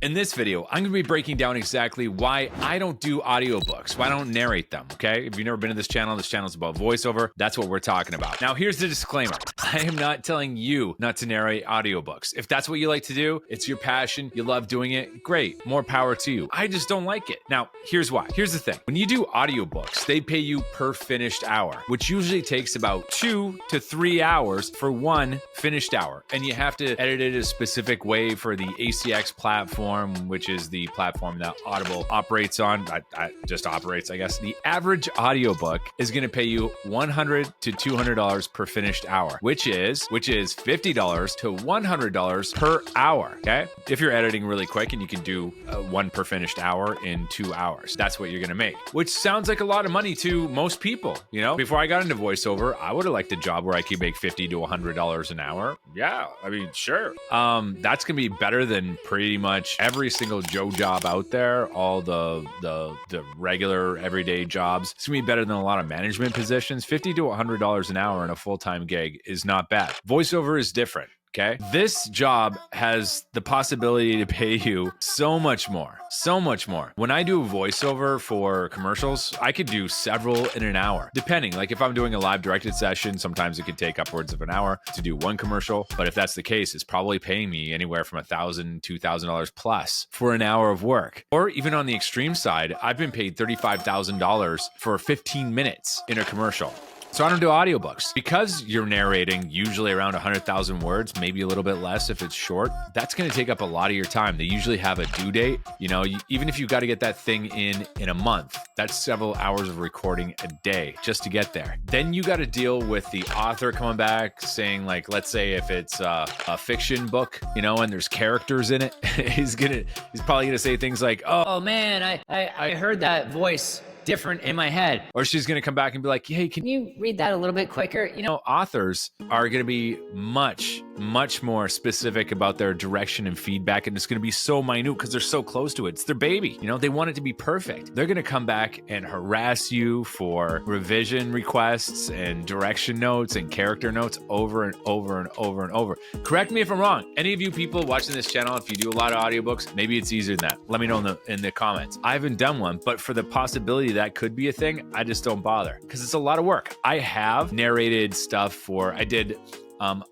In this video, I'm going to be breaking down exactly why I don't do audiobooks, why I don't narrate them, okay? If you've never been to this channel is about voiceover. That's what we're talking about. Now, here's the disclaimer. I am not telling you not to narrate audiobooks. If that's what you like to do, it's your passion, you love doing it, great, more power to you. I just don't like it. Now, here's why. Here's the thing. When you do audiobooks, they pay you per finished hour, which usually takes about 2 to 3 hours for one finished hour. And you have to edit it a specific way for the ACX platform, which is the platform that Audible operates on. Just operates, I guess. The average audiobook is going to pay you $100 to $200 per finished hour, which is $50 to $100 per hour. Okay, if you're editing really quick and you can do one per finished hour in 2 hours, that's what you're going to make. Which sounds like a lot of money to most people. You know, before I got into voiceover, I would have liked a job where I could make $50 to $100 an hour. Yeah, I mean, sure. That's going to be better than pretty much every single Joe job out there, all the regular everyday jobs. It's gonna be better than a lot of management positions. $50 to $100 an hour in a full-time gig is not bad. Voiceover is different. Okay. This job has the possibility to pay you so much more. When I do voiceover for commercials, I could do several in an hour, depending. Like if I'm doing a live directed session, sometimes it could take upwards of an hour to do one commercial. But if that's the case, it's probably paying me anywhere from $1,000, $2,000 plus for an hour of work. Or even on the extreme side, I've been paid $35,000 for 15 minutes in a commercial. So I don't do audiobooks. Because you're narrating usually around 100,000 words, maybe a little bit less if it's short, that's going to take up a lot of your time. They usually have a due date. You know, even if you got to get that thing in a month, that's several hours of recording a day just to get there. Then you got to deal with the author coming back saying, like, let's say if it's a fiction book, you know, and there's characters in it, he's probably going to say things like, oh man, I heard that voice different in my head. Or she's going to come back and be like, hey, can you read that a little bit quicker? You know, authors are going to be much more specific about their direction and feedback. And it's going to be so minute because they're so close to it. It's their baby. You know, they want it to be perfect. They're going to come back and harass you for revision requests and direction notes and character notes over and over and over and over. Correct me if I'm wrong. Any of you people watching this channel, if you do a lot of audiobooks, maybe it's easier than that. Let me know in the comments. I haven't done one, but for the possibility that could be a thing, I just don't bother because it's a lot of work. I have narrated stuff I did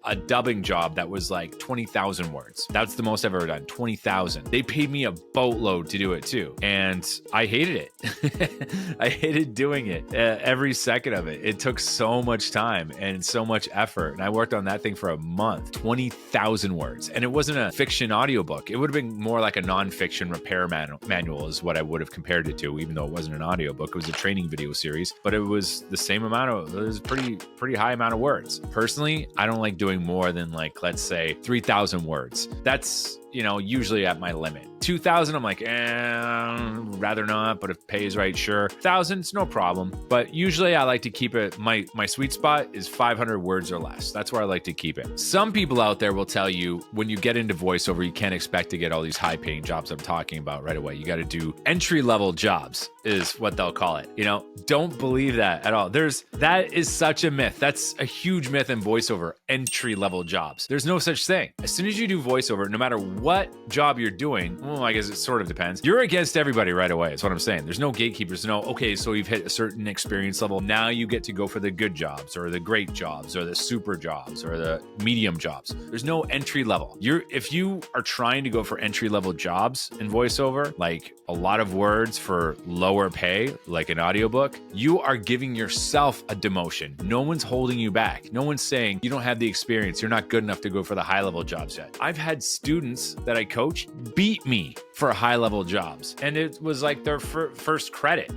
a dubbing job that was like 20,000 words. That's the most I've ever done, 20,000. They paid me a boatload to do it too. And I hated it. I hated doing it, every second of it. It took so much time and so much effort. And I worked on that thing for a month, 20,000 words. And it wasn't a fiction audiobook. It would have been more like a nonfiction repair manual is what I would have compared it to, even though it wasn't an audiobook. It was a training video series, but it was the same amount it was a pretty high amount of words. Personally, I don't like doing more than, like, let's say 3,000 words. That's, you know, usually at my limit. 2,000, I'm like, rather not, but if pays right, sure. 1,000, it's no problem. But usually I like to keep it, my sweet spot is 500 words or less. That's where I like to keep it. Some people out there will tell you when you get into voiceover, you can't expect to get all these high paying jobs I'm talking about right away. You got to do entry level jobs is what they'll call it. You know, don't believe that at all. That is such a myth. That's a huge myth in voiceover, entry level jobs. There's no such thing. As soon as you do voiceover, no matter what job you're doing, well, I guess it sort of depends. You're against everybody right away. That's what I'm saying. There's no gatekeepers. No, okay, so you've hit a certain experience level. Now you get to go for the good jobs or the great jobs or the super jobs or the medium jobs. There's no entry level. If you are trying to go for entry level jobs in voiceover, like a lot of words for lower pay, like an audiobook, you are giving yourself a demotion. No one's holding you back. No one's saying you don't have the experience. You're not good enough to go for the high level jobs yet. I've had students that I coach beat me for high level jobs, and it was like their first credit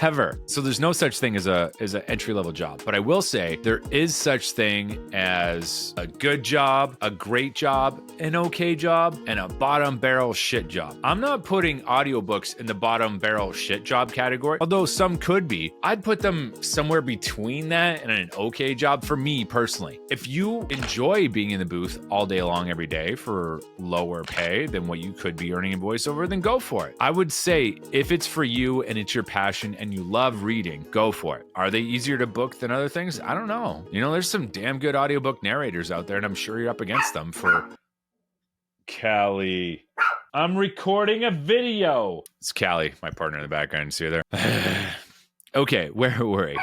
ever. So there's no such thing as an entry level job. But I will say there is such thing as a good job, a great job, an okay job, and a bottom barrel shit job. I'm not putting audiobooks in the bottom barrel shit job category, although some could be. I'd put them somewhere between that and an okay job for me personally. If you enjoy being in the booth all day long every day for lower pay than what you could be earning in voiceover, then go for it. I would say if it's for you and it's your passion and you love reading, go for it. Are they easier to book than other things? I don't know. You know, there's some damn good audiobook narrators out there, and I'm sure you're up against them for Callie. I'm recording a video. It's Callie, my partner in the background. See her there? Okay, where were we?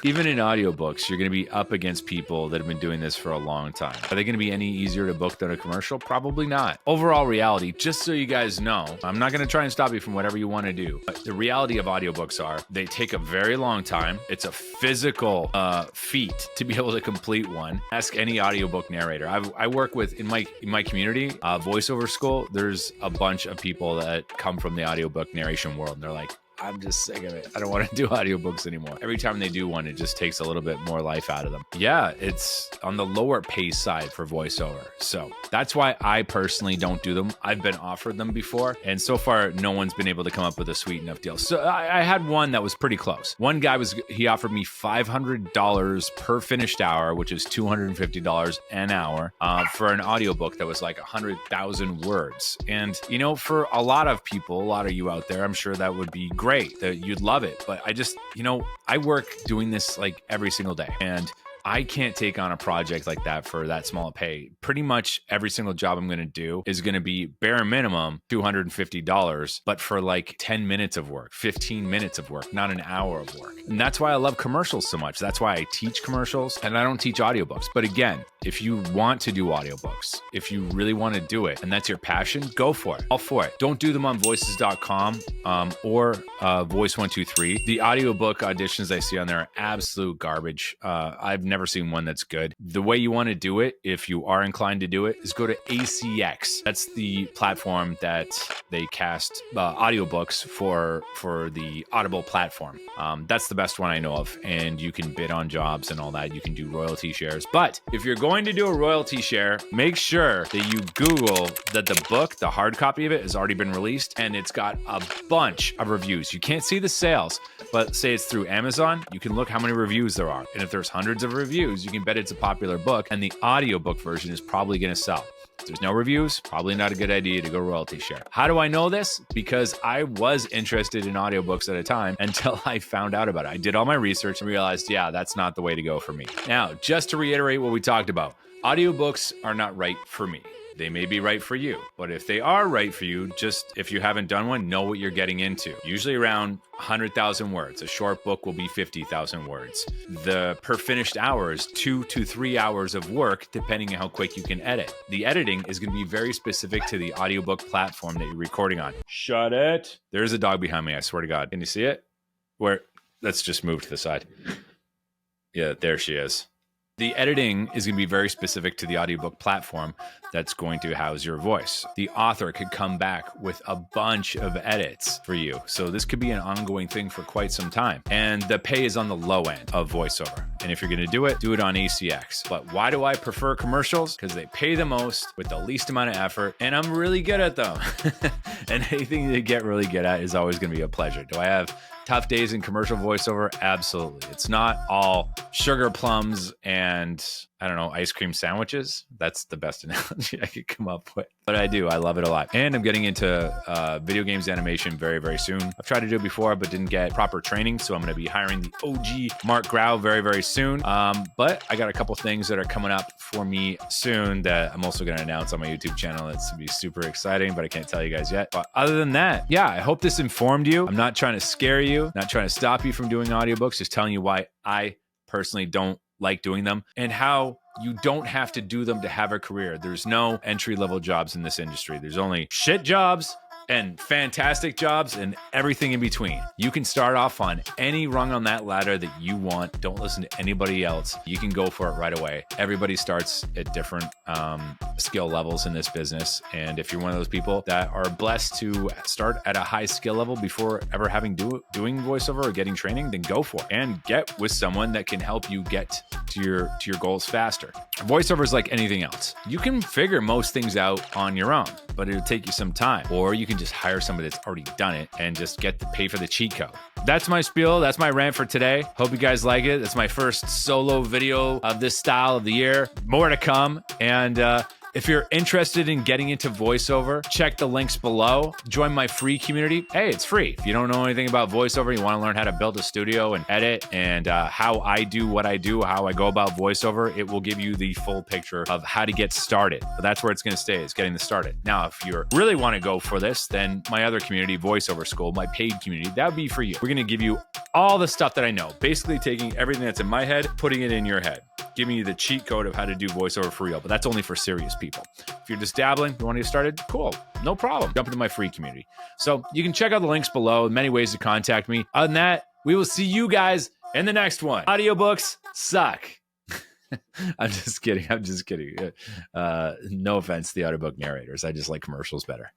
Even in audiobooks, you're going to be up against people that have been doing this for a long time. Are they going to be any easier to book than a commercial? Probably not. Overall reality, just so you guys know, I'm not going to try and stop you from whatever you want to do. But the reality of audiobooks are they take a very long time. It's a physical feat to be able to complete one. Ask any audiobook narrator. I work with, in my community, VoiceOver School, there's a bunch of people that come from the audiobook narration world. And they're like, I'm just sick of it. I don't want to do audiobooks anymore. Every time they do one, it just takes a little bit more life out of them. Yeah, it's on the lower pace side for voiceover. So that's why I personally don't do them. I've been offered them before, and so far, no one's been able to come up with a sweet enough deal. So I had one that was pretty close. One guy he offered me $500 per finished hour, which is $250 an hour, for an audiobook that was like 100,000 words. And, you know, for a lot of people, a lot of you out there, I'm sure that would be great, that you'd love it. But I just, you know, I work doing this like every single day, and I can't take on a project like that for that small pay. Pretty much every single job I'm going to do is going to be bare minimum $250, but for like 10 minutes of work, 15 minutes of work, not an hour of work. And that's why I love commercials so much. That's why I teach commercials, and I don't teach audiobooks. But again, if you want to do audiobooks, if you really want to do it, and that's your passion, go for it. All for it. Don't do them on voices.com or Voice123. The audiobook auditions I see on there are absolute garbage. I've never seen one that's good. The way you want to do it, if you are inclined to do it, is go to ACX. That's the platform that they cast audiobooks for the Audible platform. That's the best one I know of, and you can bid on jobs and all that. You can do royalty shares. But if you're going to do a royalty share, make sure that you Google that the book, the hard copy of it, has already been released, and it's got a bunch of reviews. You can't see the sales, but say it's through Amazon, you can look how many reviews there are. And if there's hundreds of reviews, you can bet it's a popular book, and the audiobook version is probably going to sell. If there's no reviews, probably not a good idea to go royalty share. How do I know this? Because I was interested in audiobooks at a time until I found out about it. I did all my research and realized, yeah, that's not the way to go for me. Now, just to reiterate what we talked about, audiobooks are not right for me. They may be right for you, but if they are right for you, just if you haven't done one, know what you're getting into. Usually around 100,000 words. A short book will be 50,000 words. The per finished hour is 2 to 3 hours of work, depending on how quick you can edit. The editing is going to be very specific to the audiobook platform that you're recording on. Shut it. There's a dog behind me, I swear to God. Can you see it? Where? Let's just move to the side. Yeah, there she is. The editing is going to be very specific to the audiobook platform that's going to house your voice. The author could come back with a bunch of edits for you. So this could be an ongoing thing for quite some time. And the pay is on the low end of voiceover. And if you're going to do it on ACX. But why do I prefer commercials? Because they pay the most with the least amount of effort, and I'm really good at them. And anything you get really good at is always going to be a pleasure. Do I have tough days in commercial voiceover? Absolutely. It's not all sugar plums and, I don't know, ice cream sandwiches. That's the best analogy I could come up with. But I do. I love it a lot. And I'm getting into video games animation very, very soon. I've tried to do it before, but didn't get proper training. So I'm going to be hiring the OG Mark Grau very, very soon. But I got a couple things that are coming up for me soon that I'm also going to announce on my YouTube channel. It's going to be super exciting, but I can't tell you guys yet. But other than that, yeah, I hope this informed you. I'm not trying to scare you, not trying to stop you from doing audiobooks, just telling you why I personally don't like doing them and how you don't have to do them to have a career. There's no entry-level jobs in this industry. There's only shit jobs and fantastic jobs and everything in between. You can start off on any rung on that ladder that you want. Don't listen to anybody else. You can go for it right away. Everybody starts at different skill levels in this business. And if you're one of those people that are blessed to start at a high skill level before ever having doing voiceover or getting training, then go for it and get with someone that can help you get to your goals faster. Voiceover is like anything else. You can figure most things out on your own, but it'll take you some time. Or you can just hire somebody that's already done it and just get to pay for the cheat code. That's my spiel. That's my rant for today. Hope you guys like it. That's my first solo video of this style of the year. More to come. And If you're interested in getting into VoiceOver, check the links below. Join my free community. Hey, it's free. If you don't know anything about VoiceOver, you want to learn how to build a studio and edit and how I do what I do, how I go about VoiceOver, it will give you the full picture of how to get started. But that's where it's going to stay, is getting started. Now, if you really want to go for this, then my other community, VoiceOver School, my paid community, that would be for you. We're going to give you all the stuff that I know, basically taking everything that's in my head, putting it in your head, giving you the cheat code of how to do VoiceOver for real. But that's only for serious people. If you're just dabbling, you want to get started, cool, no problem. Jump into my free community. So you can check out the links below. Many ways to contact me. Other than that, we will see you guys in the next one. Audiobooks suck. I'm just kidding. No offense to the audiobook narrators. I just like commercials better.